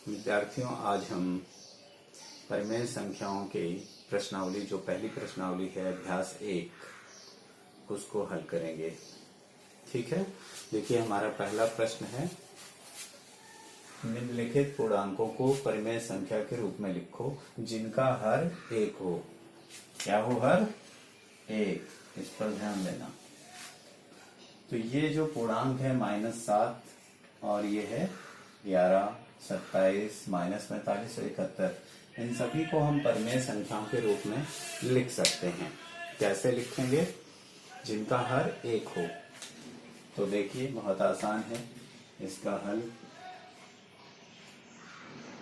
विद्यार्थियों, आज हम परिमेय संख्याओं की प्रश्नावली, जो पहली प्रश्नावली है अभ्यास 1, उसको हल करेंगे। ठीक है, देखिए हमारा पहला प्रश्न है, निम्नलिखित पूर्णांकों को परिमेय संख्या के रूप में लिखो जिनका हर 1 हो। क्या हो? हर 1। इस पर ध्यान देना। तो ये जो पूर्णांक है -7 और ये है 11, 27, -45 और 71, इन सभी को हम परिमेय संख्याओं के रूप में लिख सकते हैं। कैसे लिखेंगे? जिनका हर 1 हो। तो देखिए बहुत आसान है इसका हल।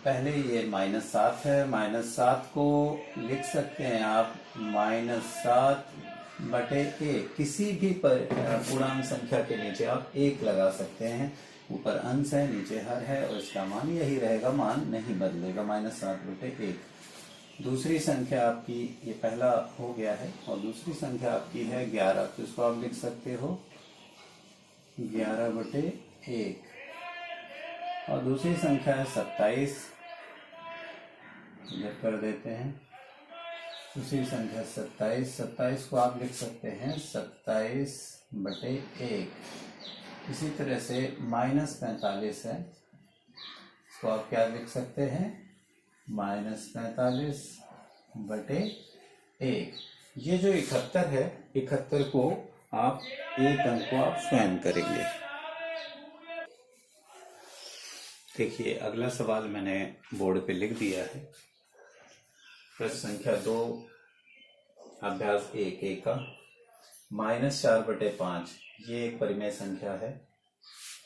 पहले ये -7 है, -7 को लिख सकते हैं आप -7/1। किसी भी पूर्णांक संख्या के नीचे आप 1 लगा सकते हैं। ऊपर अंश है, नीचे हर है और इसका मान यही रहेगा, मान नहीं बदलेगा, -7/1। दूसरी संख्या आपकी, ये पहला हो गया है, और दूसरी संख्या आपकी है 11, तो इसको आप लिख सकते हो 11/1। और दूसरी संख्या है 27, इधर कर देते हैं। दूसरी संख्या 27 को आप लिख सकते हैं 27/1। इसी तरह से -45 है, इसको आप क्या लिख सकते हैं? -45/1। ये जो 71 है, 71 को आप एक अंक को आप स्वयं करेंगे। देखिए अगला सवाल मैंने बोर्ड पे लिख दिया है। प्रश्न संख्या 2 अभ्यास 1 का -4/5, ये एक परिमेय संख्या है।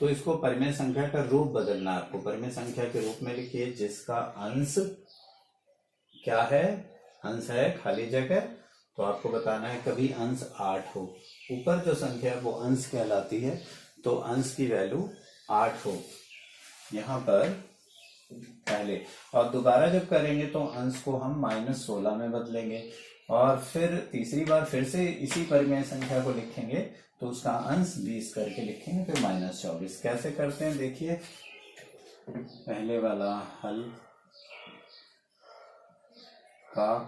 तो इसको परिमेय संख्या का रूप बदलना है आपको। परिमेय संख्या के रूप में लिखिए जिसका अंश क्या है? अंश है खाली जगह, तो आपको बताना है कभी अंश 8 हो। ऊपर जो संख्या है वो अंश कहलाती है, तो अंश की वैल्यू 8 हो यहां पर पहले। और दोबारा जब करेंगे तो अंश को हम -16 में बदलेंगे, और फिर तीसरी बार फिर से इसी परिमेय संख्या को लिखेंगे तो उसका अंश 20 करके लिखेंगे, फिर -24। कैसे करते हैं देखिए। पहले वाला हल का,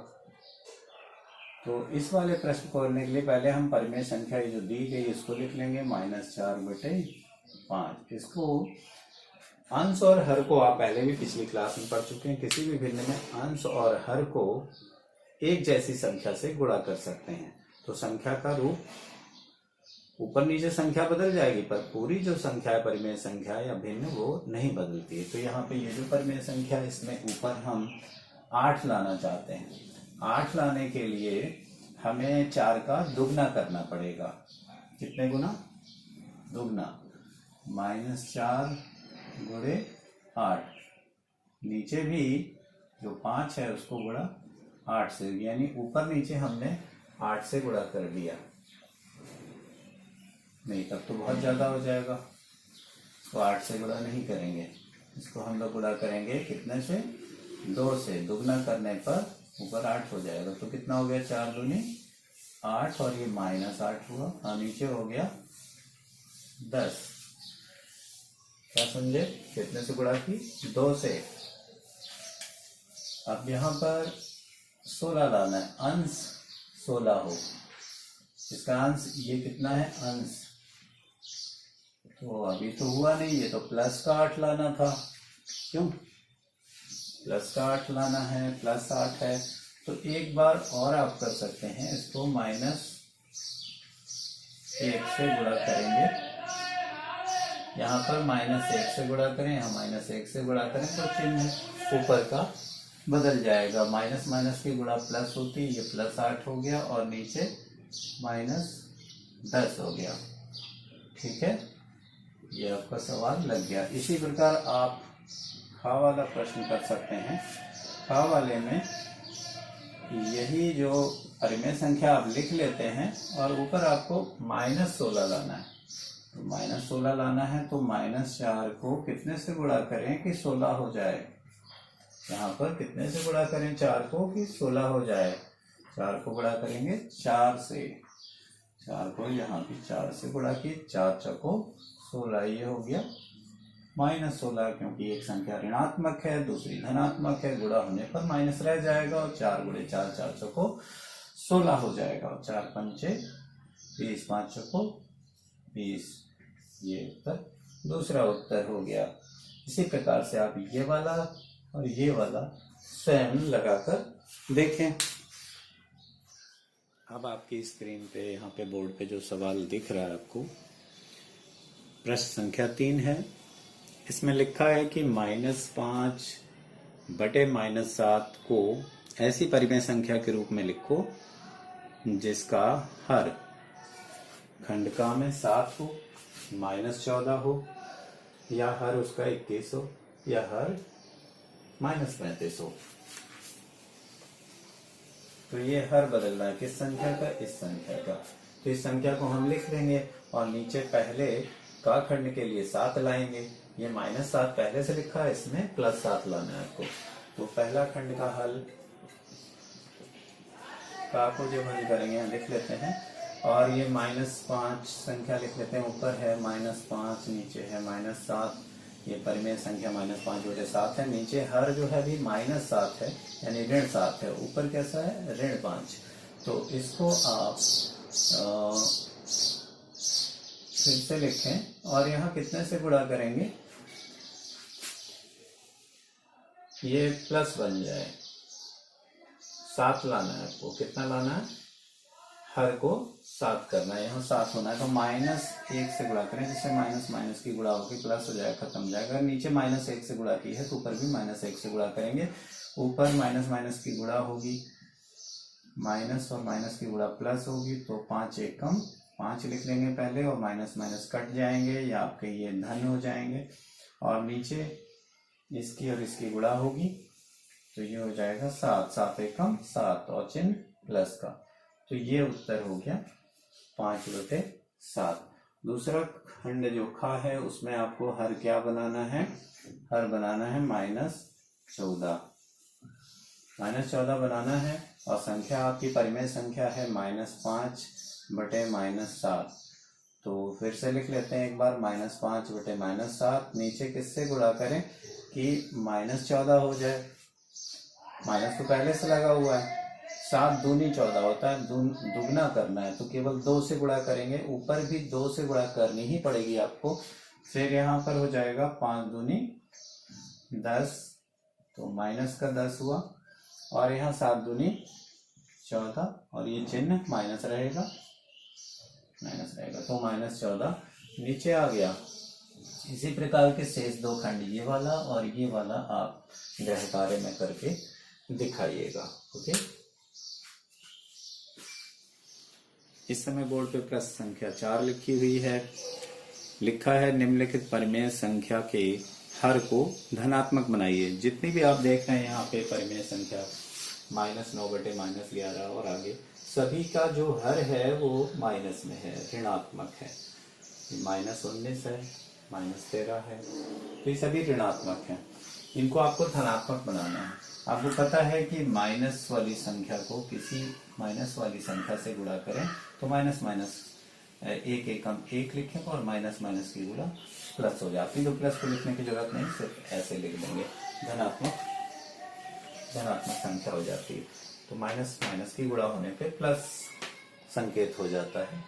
तो इस वाले प्रश्न को करने के लिए पहले हम परिमेय संख्या जो दी गई इसको लिख लेंगे -4/5। इसको अंश और हर को आप पहले भी पिछली क्लास में पढ़ चुके हैं। किसी भी भिन्न में अंश और हर को एक जैसी संख्या से गुणा कर सकते हैं, तो संख्या का रूप ऊपर नीचे संख्या बदल जाएगी, पर पूरी जो संख्या है परिमेय संख्या या भिन्न, वो नहीं बदलती है। तो यहाँ पे ये जो परिमेय संख्या है, इसमें ऊपर हम 8 लाना चाहते हैं। 8 लाने के लिए हमें 4 का दुगना करना पड़ेगा। कितने गुना? दुगना। -4 गुणे 8। नीचे भी जो 5 है उसको गुणा 8 से, यानी ऊपर नीचे हमने 8 से गुणा कर दिया। नहीं, तब तो बहुत ज्यादा हो जाएगा, इसको 8 से गुणा नहीं करेंगे। इसको हम लोग गुणा करेंगे कितने से? 2 से। दुगना करने पर ऊपर 8 हो जाएगा, तो कितना हो गया? 4 दूनी 8, और ये -8 हुआ, और नीचे हो गया 10। क्या समझे? कितने से गुणा की? 2 से। अब यहां पर 16 लाना है, अंश 16 हो। इसका अंश ये कितना है? अंश तो अभी तो हुआ नहीं, ये तो प्लस का 8 लाना था। क्यों? प्लस का 8 लाना है, +8 है। तो एक बार और आप कर सकते हैं, इसको -1 से गुणा करेंगे। यहाँ पर -1 से गुणा करें, यहाँ -1 से गुणा करें, तो चिन्ह ऊपर का बदल जाएगा। माइनस माइनस की गुणा प्लस होती, ये +8 हो गया, और नीचे -10 हो गया। ठीक है, ये आपका सवाल लग गया। इसी प्रकार आप खा वाला प्रश्न कर सकते हैं। खा वाले में यही जो परिमेय संख्या आप लिख लेते हैं, और ऊपर आपको -16 लाना है। तो -16 लाना है, तो -4 को कितने से गुणा करें कि 16 हो जाए? यहाँ पर कितने से गुणा करें 4 को कि 16 हो जाए? 4 को गुणा करेंगे 4 से। 4 को यहाँ भी 4 से गुणा की, 4 चौको 16, ये हो गया -16 क्योंकि एक संख्या ऋणात्मक है दूसरी धनात्मक है, गुणा होने पर माइनस रह जाएगा और 4 × 4 4 चौको 16 हो जाएगा और 4 पंचे 20 5 चौको 20। ये उत्तर दूसरा उत्तर हो गया। इसी प्रकार से आप ये वाला और ये वाला स्वयं लगाकर देखें। अब आपकी स्क्रीन पे यहाँ पे बोर्ड पे जो सवाल दिख रहा है आपको, प्रश्न संख्या 3 है। इसमें लिखा है कि -5 बटे -7 को ऐसी परिमेय संख्या के रूप में लिखो जिसका हर खंडका में 7 हो, -14 हो, या हर उसका 21 हो, या हर -35 हो। तो ये हर बदल रहा है किस संख्या का, इस संख्या का। तो इस संख्या को हम लिख देंगे और नीचे पहले का खंड के लिए 7 लाएंगे। ये -7 पहले से लिखा है, इसमें +7 लाना है आपको। तो पहला खंड का हल का को जो हल करेंगे हम लिख लेते हैं और ये -5 संख्या लिख लेते हैं। ऊपर है -5, नीचे है -7। ये परिमेय संख्या -5 बटे 7 है। नीचे हर जो है अभी -7 है यानी ऋण 7 है। ऊपर कैसा है, ऋण 5। तो इसको आप फिर से लिखें और यहाँ कितने से गुणा करेंगे, ये प्लस बन जाए। 7 लाना है आपको। कितना लाना है, हर को 7 करना है। यहाँ 7 होना है तो -1 से गुणा करें, जिससे माइनस की गुणा होगी प्लस हो जाएगा, खत्म हो जाएगा। नीचे -1 से गुणा की है तो ऊपर भी -1 से गुणा करेंगे। ऊपर माइनस की गुणा होगी, माइनस और माइनस की गुणा प्लस होगी तो 5 एकम 5 लिख लेंगे पहले और माइनस कट जाएंगे या आपके ये धन हो जाएंगे। और नीचे इसकी और इसकी गुणा होगी तो ये हो जाएगा 7, 7 एकम 7 और चिन्ह प्लस का। तो ये उत्तर हो गया 5 बटे 7। दूसरा खंड जो खा है उसमें आपको हर क्या बनाना है, हर बनाना है -14। -14 बनाना है और संख्या आपकी परिमेय संख्या है -5 बटे -7। तो फिर से लिख लेते हैं एक बार, -5 बटे -7। नीचे किससे गुणा करें कि -14 हो जाए। माइनस तो पहले से लगा हुआ है। 7 दूनी 14 होता है, दुगना करना है तो केवल 2 से गुणा करेंगे। ऊपर भी 2 से गुणा करनी ही पड़ेगी आपको। फिर यहाँ पर हो जाएगा 5 दूनी 10 तो माइनस का 10 हुआ और यहाँ 7 दूनी 14 और ये चिन्ह माइनस रहेगा, तो -14 नीचे आ गया। इसी प्रकार के शेष 2 खंड ये वाला और ये वाला आप गृह कार्य में करके दिखाइएगा। ओके, इस समय बोर्ड पे प्रश्न संख्या 4 लिखी हुई है। लिखा है निम्नलिखित परिमेय संख्या के हर को धनात्मक बनाइए। जितनी भी आप देख रहे हैं यहाँ पे परिमेय संख्या -9 बटे -11 और आगे सभी का जो हर है वो माइनस में है, ऋणात्मक है। -19 है, -13 है, तो ये सभी ऋणात्मक हैं। इनको आपको धनात्मक बनाना है। आपको पता है कि माइनस वाली संख्या को किसी माइनस वाली संख्या से गुणा करें तो माइनस एक एकम 1 लिखें और माइनस की गुणा प्लस हो जाती है। तो प्लस को लिखने की जरूरत नहीं, सिर्फ ऐसे लिख देंगे, धनात्मक संख्या हो जाती है। तो माइनस की गुणा होने पे प्लस संकेत हो जाता है,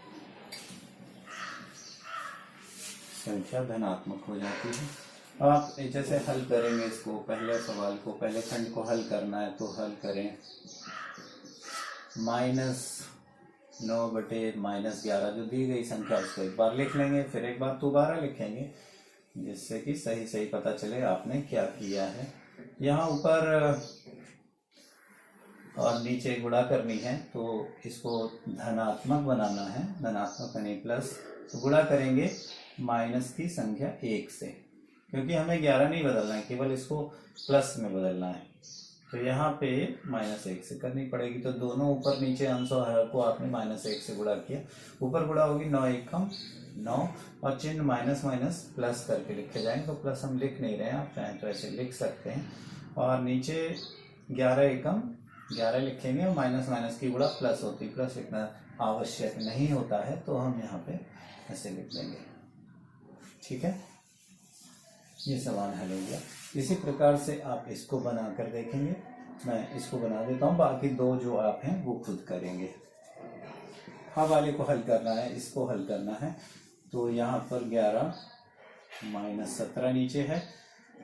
संख्या धनात्मक हो जाती है। आप जैसे हल करेंगे इसको, पहले सवाल को, पहले खंड को हल करना है तो हल करें। -9 बटे -11 जो दी गई संख्या उसको एक बार लिख लेंगे, फिर एक बार दोबारा लिखेंगे जिससे कि सही पता चले आपने क्या किया है। यहाँ ऊपर और नीचे गुणा करनी है तो इसको धनात्मक बनाना है, धनात्मक यानी प्लस। तो गुणा करेंगे माइनस की संख्या 1 से, क्योंकि हमें 11 नहीं बदलना है, केवल इसको प्लस में बदलना है। तो यहाँ पे -1 से करनी पड़ेगी। तो दोनों ऊपर नीचे अंश और हर को आपने -1 से गुणा किया। ऊपर गुणा होगी 9 एकम 9 और चिन्ह माइनस प्लस करके लिखे जाएंगे। तो प्लस हम लिख नहीं रहे हैं, आप चाहें तो ऐसे लिख सकते हैं। और नीचे 11 एकम 11 लिखेंगे और माइनस की गुणा प्लस होती है, प्लस लिखना आवश्यक नहीं होता है तो हम यहाँ पे ऐसे लिख देंगे। ठीक है। ये सवाल हल हो गया। इसी प्रकार से आप इसको बनाकर देखेंगे। मैं इसको बना देता हूँ, बाकी दो जो आप हैं वो खुद करेंगे। हाँ वाले को हल करना है, इसको हल करना है। तो यहाँ पर 11 माइनस 17 नीचे है।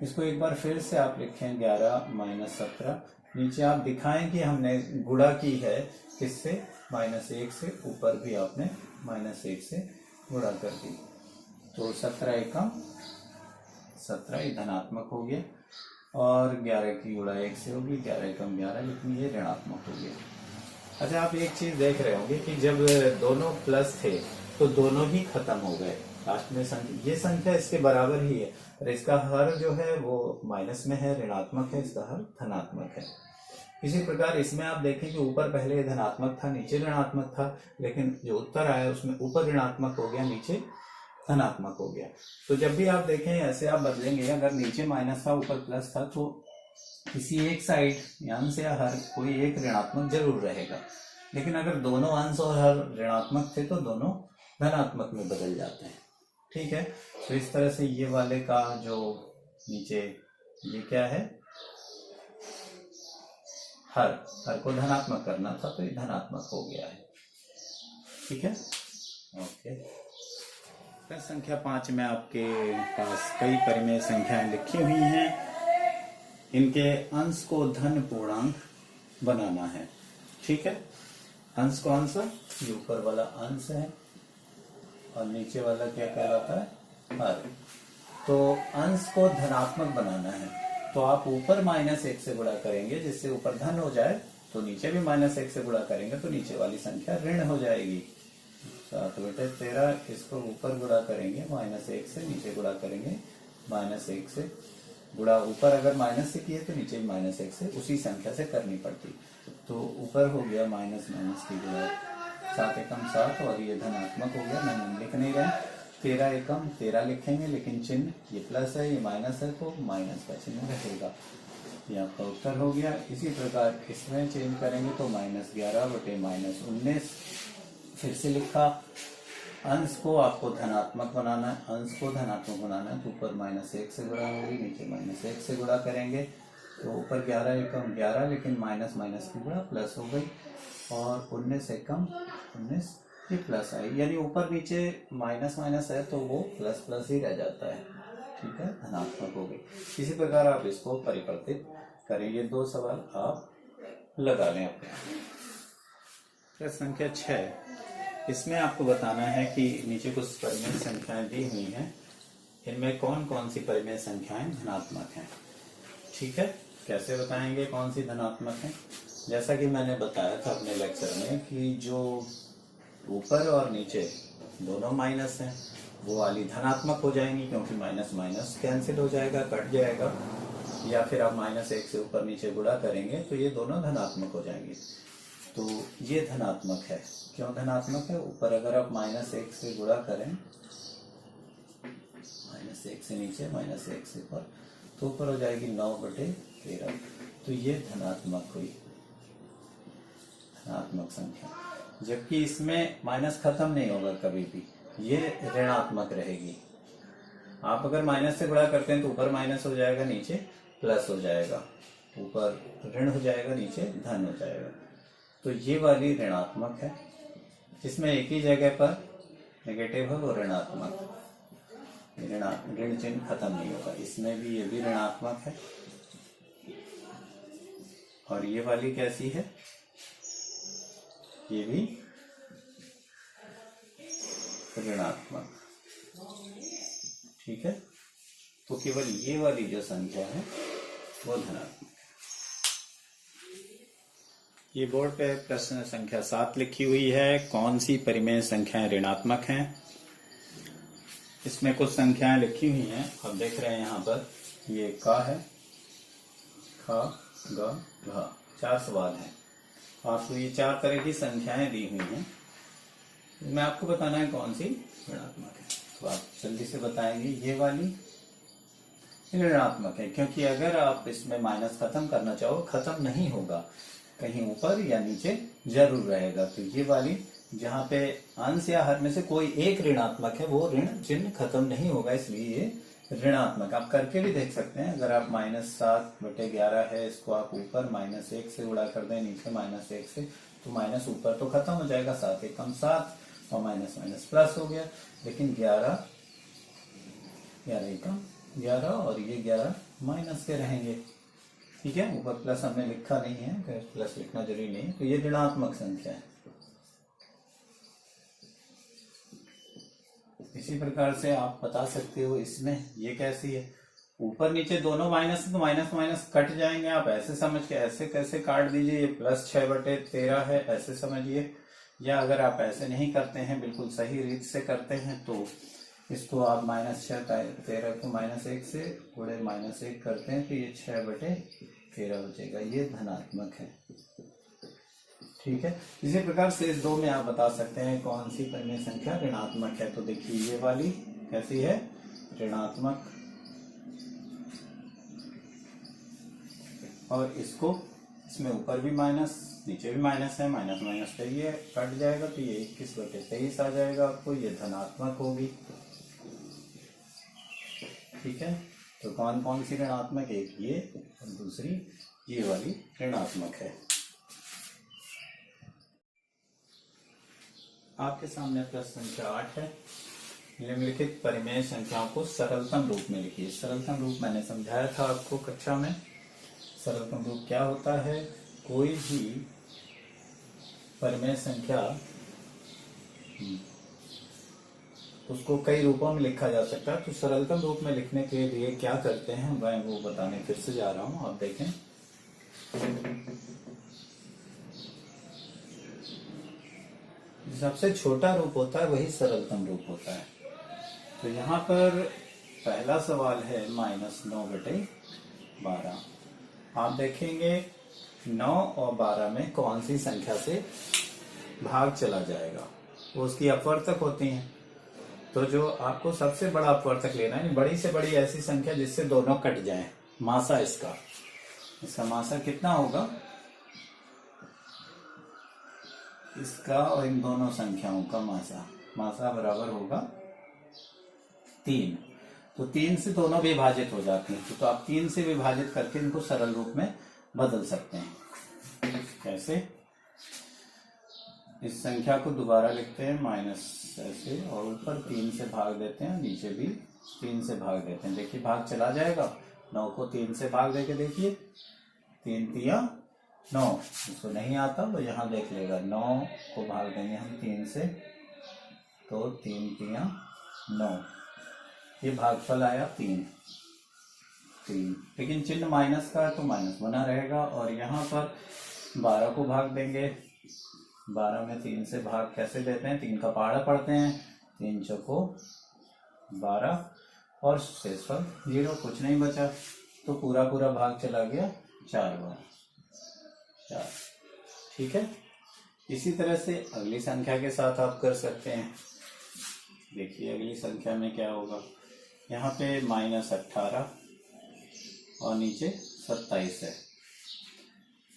इसको एक बार फिर से आप लिखें 11 माइनस 17। नीचे आप दिखाएं कि हमने गुणा की है किससे, -1 से। ऊपर भी आपने -1 से गुणा कर दी। तो 17 एकम 17 ये धनात्मक हो गया, और 11 की गुणा 1 से होगी, 11 एकम 11, लेकिन ये ऋणात्मक हो गया। अच्छा, आप एक चीज देख रहे होंगे कि जब दोनों प्लस थे तो दोनों ही खत्म हो गए। लास्ट में संख्या, ये संख्या इसके बराबर ही है, और इसका हर जो है वो माइनस में है, ऋणात्मक है, इसका हर धनात्मक है। इसी प्रकार इसमें आप देखें कि ऊपर पहले धनात्मक था, नीचे ऋणात्मक था, लेकिन जो उत्तर आया उसमें ऊपर ऋणात्मक हो गया, नीचे धनात्मक हो गया। तो जब भी आप देखें ऐसे आप बदलेंगे, अगर नीचे माइनस था ऊपर प्लस था, तो किसी एक साइड अंश या हर कोई एक ऋणात्मक जरूर रहेगा। लेकिन अगर दोनों अंश और हर ऋणात्मक थे तो दोनों धनात्मक में बदल जाते हैं। ठीक है, तो इस तरह से ये वाले का जो नीचे ये क्या है, हर को धनात्मक करना था, तो ये धनात्मक हो गया है। ठीक है, ओके। प्रश्न संख्या 5 में आपके पास कई परिमेय संख्याएं लिखी हुई हैं। इनके अंश को धन पूर्णांक बनाना है। ठीक है, अंश कौन सा, ये ऊपर वाला अंश है, और नीचे वाला क्या कहलाता है, हर। तो अंश को धनात्मक बनाना है, तो आप ऊपर -1 से गुणा करेंगे, जिससे ऊपर धन हो जाए, तो नीचे भी -1 से गुणा करेंगे तो नीचे वाली संख्या ऋण हो जाएगी। 7/13, इसको ऊपर गुणा करेंगे -1 से, नीचे गुणा करेंगे -1 से। गुणा ऊपर अगर माइनस से किए तो नीचे भी -1 से, उसी संख्या से करनी पड़ती। तो ऊपर हो गया माइनस की गुणा 7 एकम 7, और ये धनात्मक हो गया, मैं लिख नहीं रहा। 13 एकम 13 लिखेंगे, लेकिन चिन्ह ये प्लस है, ये माइनस है, तो माइनस का चिन्ह रहेगा। ये आपका उत्तर हो गया। इसी प्रकार इसमें चेंज करेंगे तो -11 बटे -19। फिर से लिखा, अंश को आपको धनात्मक बनाना है, अंश को धनात्मक बनाना है, तो ऊपर -1 से गुणा होगी, नीचे -1 से गुणा करेंगे, तो ऊपर 11 एकम 11, लेकिन माइनस की गुणा प्लस हो गई, और 19 एकम 19 ये प्लस आई, यानी ऊपर नीचे माइनस है तो वो प्लस ही रह जाता है। ठीक है, धनात्मक हो गई। इसी प्रकार आप इसको परिवर्तित करें। ये दो सवाल आप लगा लें अपने। प्रश्न संख्या 6, इसमें आपको बताना है कि नीचे कुछ परिमेय संख्याएं दी हुई हैं, इनमें कौन कौन सी परिमेय संख्याएं धनात्मक हैं। ठीक है, कैसे बताएंगे कौन सी धनात्मक है। जैसा कि मैंने बताया था अपने लेक्चर में कि जो ऊपर और नीचे दोनों माइनस हैं, वो वाली धनात्मक हो जाएंगी, क्योंकि माइनस कैंसिल हो जाएगा, कट जाएगा। या फिर आप -1 से ऊपर नीचे गुणा करेंगे तो ये दोनों धनात्मक हो जाएंगे। तो ये धनात्मक है। क्यों धनात्मक है, ऊपर अगर आप -1 से गुणा करें, -1 से नीचे -1 से ऊपर, तो ऊपर हो जाएगी 9/13, तो ये धनात्मक हुई, धनात्मक संख्या। जबकि इसमें माइनस खत्म नहीं होगा कभी भी, ये ऋणात्मक रहेगी। आप अगर माइनस से गुणा करते हैं तो ऊपर माइनस हो जाएगा, नीचे प्लस हो जाएगा, ऊपर ऋण हो जाएगा, नीचे धन हो जाएगा। तो ये वाली ऋणात्मक है, जिसमें एक ही जगह पर नेगेटिव है वो ऋणात्मक, ऋण चिन्ह खत्म नहीं होगा। इसमें भी ये भी ऋणात्मक है। और ये वाली कैसी है, ये भी ऋणात्मक। ठीक है, तो केवल ये वाली जो संख्या है वो धनात्मक है। ये बोर्ड पे प्रश्न संख्या 7 लिखी हुई है, कौन सी परिमेय संख्याएं ऋणात्मक हैं। इसमें कुछ संख्याएं लिखी हुई हैं, आप देख रहे हैं यहाँ पर, ये का है, खा, ग, घ, 4 सवाल हैं। आपको ये 4 तरह की संख्याएं दी हुई हैं, मैं आपको बताना है कौन सी ऋणात्मक है। तो आप जल्दी से बताएंगे, ये वाली ऋणात्मक है, क्योंकि अगर आप इसमें माइनस खत्म करना चाहो, खत्म नहीं होगा, कहीं ऊपर या नीचे जरूर रहेगा, तो ये वाली जहाँ पे अंश या हर में से कोई एक ऋणात्मक है वो ऋण चिन्ह खत्म नहीं होगा, इसलिए ये ऋणात्मक। आप करके भी देख सकते हैं। अगर आप -7/11 है, इसको आप ऊपर -1 से गुणा कर दें, नीचे -1 से, तो माइनस ऊपर तो खत्म हो जाएगा, 7 एकम 7 और माइनस माइनस प्लस हो गया। लेकिन 11 एकम 11 और ये 11 माइनस के रहेंगे। ठीक है, ऊपर प्लस हमने लिखा नहीं है, प्लस लिखना जरूरी नहीं है, तो ये ऋणात्मक संख्या है। इसी प्रकार से आप बता सकते हो इसमें ये कैसी है, ऊपर नीचे दोनों माइनस, तो माइनस माइनस कट जाएंगे। आप ऐसे समझ के ऐसे कैसे काट दीजिए, ये +6/13 है ऐसे समझिए। या अगर आप ऐसे नहीं करते हैं, बिल्कुल सही रीत से करते हैं, तो इसको आप -6/13 को -1 से गुणे -1 करते हैं, तो ये 6/13 बचेगा, ये धनात्मक है। ठीक है, इसी प्रकार शेष 2 में आप बता सकते हैं कौन सी परिमेय संख्या ऋणात्मक है। तो देखिए ये वाली कैसी है, ऋणात्मक, और इसमें ऊपर भी माइनस नीचे भी माइनस है, माइनस माइनस का ये कट जाएगा, तो ये 21/23 आ जाएगा आपको, ये धनात्मक होगी। ठीक है, तो कौन कौन सी ऋणात्मक, एक ये और दूसरी ये वाली ऋणात्मक है। आपके सामने प्रश्न संख्या 8 है। निम्नलिखित परिमेय संख्याओं को सरलतम रूप में लिखिए। सरलतम रूप मैंने समझाया था आपको कक्षा में। सरलतम रूप क्या होता है, कोई भी परिमेय संख्या उसको कई रूपों में लिखा जा सकता है। तो सरलतम रूप में लिखने के लिए क्या करते हैं, मैं वो बताने फिर से जा रहा हूं, आप देखें। सबसे छोटा रूप होता है वही सरलतम रूप होता है। तो यहाँ पर पहला सवाल है -9/12। आप देखेंगे 9 और 12 में कौन सी संख्या से भाग चला जाएगा, वो उसकी अपवर्तक होती हैं। तो जो आपको सबसे बड़ा अपवर्तक लेना है, बड़ी से बड़ी ऐसी संख्या जिससे दोनों कट जाएं। मासा इसका मासा कितना होगा, इसका और इन दोनों संख्याओं का मासा बराबर होगा 3। तो 3 से दोनों विभाजित हो जाते हैं, तो आप 3 से विभाजित करके इनको सरल रूप में बदल सकते हैं। कैसे, इस संख्या को दोबारा लिखते हैं माइनस ऐसे, और ऊपर 3 से भाग देते हैं, नीचे भी 3 से भाग देते हैं। देखिए भाग चला जाएगा, 9 को 3 से भाग देके देखिए, 3 तिया 9, इसको नहीं आता तो यहाँ देख लेगा, 9 को भाग देंगे हम 3 से, तो 3 तिया 9, ये भागफल आया 3। लेकिन चिन्ह माइनस का है तो माइनस बना रहेगा। और यहाँ पर 12 को भाग देंगे, 12 में 3 से भाग कैसे देते हैं, 3 का पहाड़ा पढ़ते हैं, 3 चौको 12 और शेषफल 0, कुछ नहीं बचा, तो पूरा भाग चला गया 4 बार, 4। ठीक है, इसी तरह से अगली संख्या के साथ आप कर सकते हैं। देखिए अगली संख्या में क्या होगा, यहाँ पे -18 और नीचे 27 है।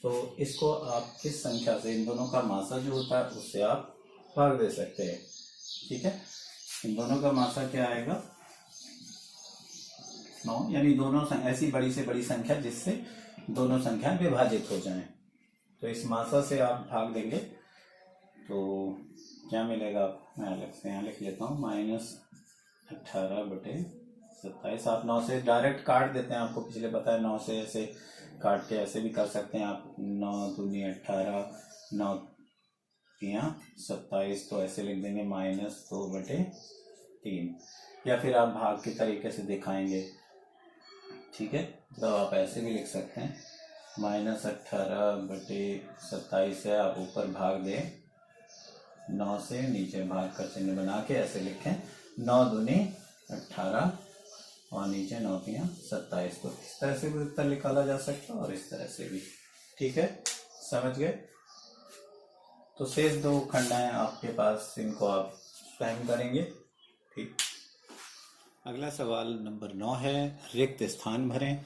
तो इसको आप किस संख्या से, इन दोनों का मासा जो होता है उससे आप भाग दे सकते हैं। ठीक है, इन दोनों का मासा क्या आएगा, 9, यानी दोनों ऐसी बड़ी से बड़ी संख्या जिससे दोनों संख्याएं विभाजित हो जाएं। तो इस मासा से आप भाग देंगे तो क्या मिलेगा, मैं अलग से यहाँ लिख लेता हूँ, -18/27। आप 9 से डायरेक्ट काट देते हैं, आपको पिछले पता है 9 से ऐसे काट के ऐसे भी कर सकते हैं आप, 9 दूनी 18, 9 तिया 27, तो ऐसे लिख देंगे -2/3, या फिर आप भाग के तरीके से दिखाएंगे। ठीक है, तो आप ऐसे भी लिख सकते हैं, -18/27 है, आप ऊपर भाग दें 9 से, नीचे भाग का चिन्ह बना के ऐसे लिखें, 9 दूनी 18 और नीचे 9 तिया 27। तो इस तरह से भी उत्तर निकाला जा सकता है और इस तरह से भी। ठीक है, समझ गए। तो शेष 2 खंड हैं आपके पास, इनको आप स्वयं करेंगे। ठीक, अगला सवाल नंबर 9 है, रिक्त स्थान भरें।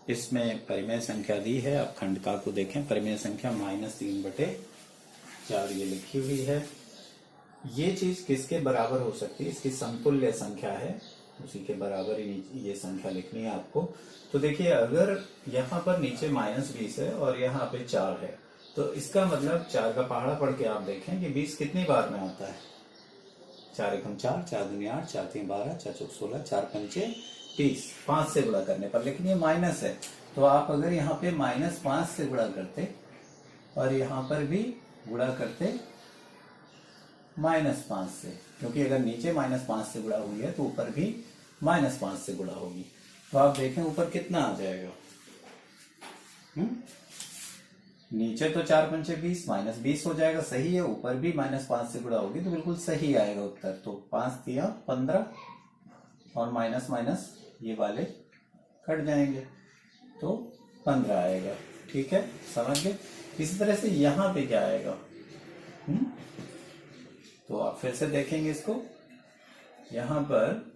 इसमें परिमेय संख्या दी है, आप खंड का को देखें, परिमेय संख्या -3/4 ये लिखी हुई है। ये चीज किसके बराबर हो सकती है, इसकी समतुल्य संख्या है, उसी के बराबर ही ये संख्या लिखनी है आपको। तो देखिए अगर यहाँ पर नीचे -20 है और यहाँ पे 4 है, तो इसका मतलब 4 का पहाड़ा पढ़ के आप देखें कि 20 कितनी बार में आता है। 4 एकम 4, 4 दूनी 8, 4 तीन 12, 4 चौक 16, 4 पंचे 30, 5 से गुणा करने पर। लेकिन ये माइनस है, तो आप अगर यहाँ पे -5 से गुणा करते और यहाँ पर भी गुणा करते -5 से, क्योंकि अगर नीचे -5 से गुणा हुई है तो ऊपर भी -5 से गुणा होगी। तो आप देखें ऊपर कितना आ जाएगा। नीचे तो 4 पंचे 20, -20 हो जाएगा, सही है। ऊपर भी -5 से गुणा होगी तो बिल्कुल सही आएगा उत्तर। तो 5 तिया 15 और माइनस माइनस ये वाले कट जाएंगे तो 15 आएगा। ठीक है, समझ गए। इसी तरह से यहाँ पे क्या आएगा, तो आप फिर से देखेंगे इसको। यहाँ पर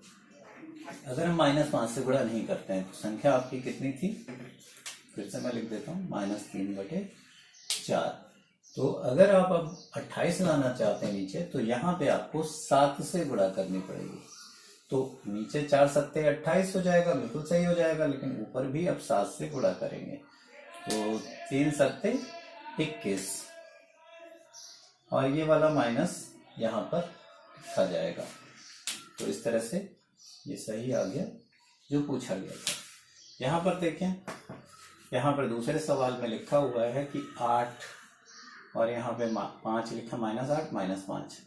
अगर हम -5 से गुणा नहीं करते हैं तो संख्या आपकी कितनी थी, फिर से मैं लिख देता हूँ, -3/4। तो अगर आप अब 28 लाना चाहते हैं नीचे, तो यहाँ पे आपको 7 से गुणा करनी पड़ेगी। तो नीचे 4 सत्ते 28 हो जाएगा, बिल्कुल सही हो जाएगा। लेकिन ऊपर भी अब 7 से गुणा करेंगे तो 3 सत्ते 21 और ये वाला माइनस यहाँ पर आ जाएगा। तो इस तरह से ये सही आ गया जो पूछा गया था। यहाँ पर देखें, यहाँ पर दूसरे सवाल में लिखा हुआ है कि 8 और यहाँ पे 5 लिखा, -8 -5।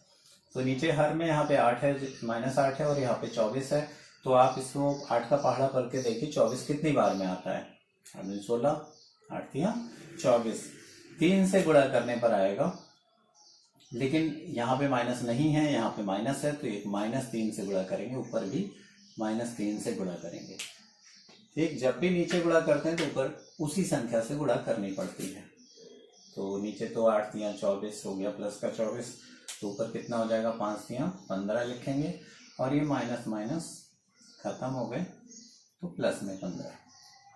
तो नीचे हर में यहाँ पे 8 है, -8 है और यहाँ पे 24 है। तो आप इसको 8 का पहाड़ा पढ़ के देखिए 24 कितनी बार में आता है। 16, 8 तिया 24, 3 से गुणा करने पर आएगा। लेकिन यहाँ पे माइनस नहीं है, यहाँ पे माइनस है, तो एक -3 से गुणा करेंगे, ऊपर भी -3 से गुणा करेंगे। ठीक, जब भी नीचे गुणा करते हैं तो ऊपर उसी संख्या से गुणा करनी पड़ती है। तो नीचे तो 8 तिया 24 हो गया, प्लस का 24, तो ऊपर कितना हो जाएगा, 5 तिया 15 लिखेंगे और ये माइनस माइनस खत्म हो गए तो प्लस में 15।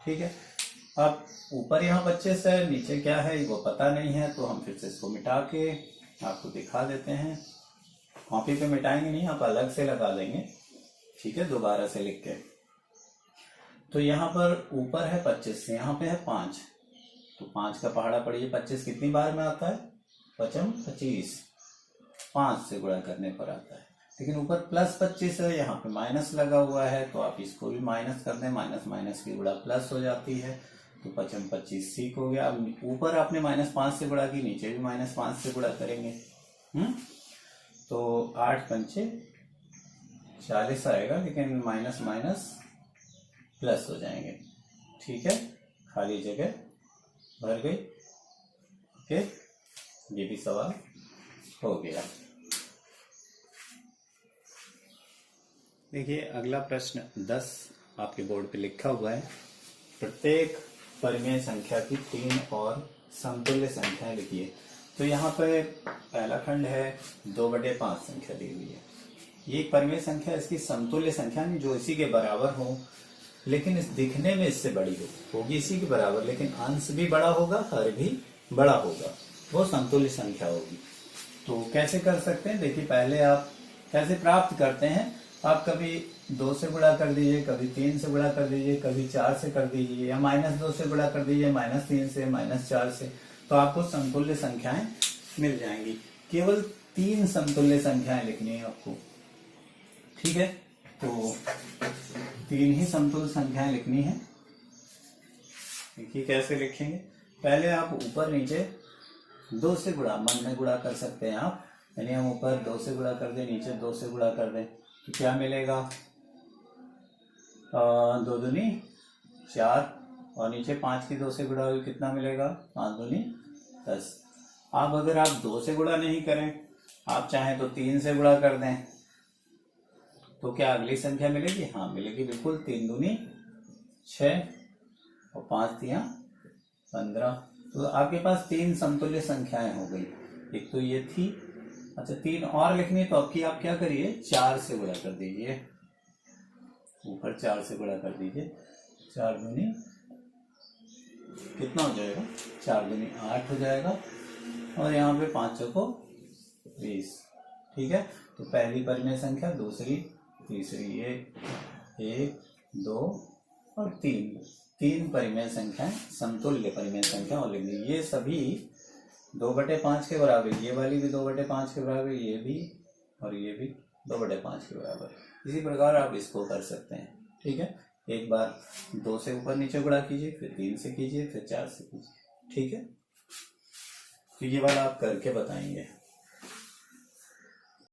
ठीक है, अब ऊपर यहाँ 25 है, नीचे क्या है वो पता नहीं है, तो हम फिर से इसको मिटा के आपको दिखा देते हैं। कॉपी पे मिटाएंगे नहीं, आप अलग से लगा देंगे। ठीक है, दोबारा से लिख के। तो यहाँ पर ऊपर है 25, यहाँ पे है 5, तो 5 का पहाड़ा पड़िए 25 कितनी बार में आता है, 25, 5 से गुणा करने पर आता है। लेकिन ऊपर +25 है, यहाँ पे माइनस लगा हुआ है, तो आप इसको भी माइनस कर दें, माइनस माइनस की गुणा प्लस हो जाती है, तो 25 ठीक हो गया। अब ऊपर आपने -5 से गुणा की, नीचे भी -5 से गुणा करेंगे। तो 8 पंचे 40 आएगा, लेकिन माइनस माइनस प्लस हो जाएंगे। ठीक है, खाली जगह भर गई। ओके, ये भी सवाल हो गया। देखिए अगला प्रश्न 10 आपके बोर्ड पे लिखा हुआ है। प्रत्येक परिमेय संख्या की 3 और समतुल्य संख्या लिखिए। तो यहाँ पे पहला खंड है 2/5 संख्या दी हुई है। ये एक परिमेय संख्या, इसकी समतुल्य संख्या नहीं जो इसी के बराबर हो, लेकिन इस दिखने में इससे बड़ी होगी इसी के बराबर, लेकिन अंश भी बड़ा होगा, हर भी बड़ा होगा, वो समतुल्य संख्या होगी। तो कैसे कर सकते हैं, देखिए पहले आप कैसे प्राप्त करते हैं। आप कभी 2 से गुणा कर दीजिए, कभी 3 से गुणा कर दीजिए, कभी 4 से कर दीजिए, या -2 से गुणा कर दीजिए, -3 से, -4 से, तो आपको समतुल्य संख्याएं मिल जाएंगी। केवल 3 समतुल्य संख्याएं लिखनी है आपको। ठीक है, तो 3 ही समतुल्य संख्याएं लिखनी है। देखिए कैसे लिखेंगे। पहले आप ऊपर नीचे 2 से गुणा, मन में गुणा कर सकते हैं आप, यानी हम ऊपर 2 से गुणा कर दें, नीचे 2 से गुणा कर दें, तो क्या मिलेगा, 2 दूनी 4 और नीचे 5 की 2 से गुणा हुई, कितना मिलेगा, 5 दूनी 10। अब अगर आप 2 से गुणा नहीं करें, आप चाहें तो 3 से गुणा कर दें, तो क्या अगली संख्या मिलेगी, हाँ मिलेगी बिल्कुल, 3 दूनी 6 और 5 तिया 15। तो आपके पास 3 समतुल्य संख्याएं हो गई। एक तो ये थी, अच्छा 3 और लिखनी, तो अब की आप क्या करिए, 4 से गुणा कर दीजिए, ऊपर 4 से गुणा कर दीजिए, 4 दूनी कितना हो जाएगा, 4 दूनी 8 हो जाएगा, और यहाँ पे 5 को 20। ठीक है, तो पहली परिमेय संख्या, दूसरी, तीसरी, एक, दो और तीन परिमेय संख्याएं समतुल्य परिमेय संख्या और लिख दी। ये सभी 2/5 के बराबर, ये वाली भी 2/5 के बराबर, ये भी और ये भी 2/5 के बराबर। इसी प्रकार आप इसको कर सकते हैं। ठीक है, एक बार 2 से ऊपर नीचे गुणा कीजिए, फिर 3 से कीजिए, फिर 4 से कीजिए। ठीक है, तो ये वाला आप करके बताएंगे।